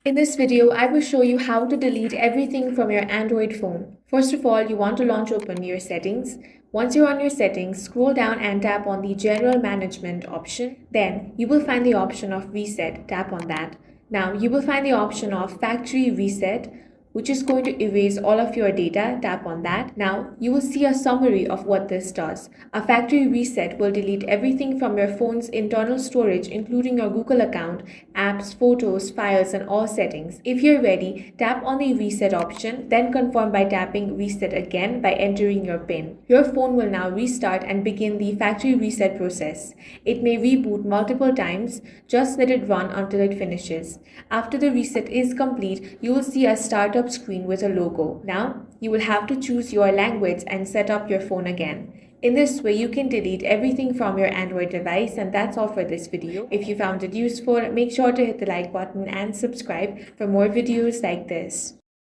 In this video, I will show you how to delete everything from your Android phone. First of all, you want to launch open your settings. Once you're on your settings, scroll down and tap on the General Management option. Then you will find the option of Reset. Tap on that. Now you will find the option of Factory Reset, which is going to erase all of your data. Tap on that. Now you will see a summary of what this does. A factory reset will delete everything from your phone's internal storage, including your Google account, apps, photos, files, and all settings. If you're ready, tap on the reset option, then confirm by tapping reset again by entering your PIN. Your phone will now restart and begin the factory reset process. It may reboot multiple times. Just let it run until it finishes. After the reset is complete, you will see a startup screen with a logo. Now, you will have to choose your language and set up your phone again. In this way, you can delete everything from your Android device, and that's all for this video. If you found it useful, make sure to hit the like button and subscribe for more videos like this.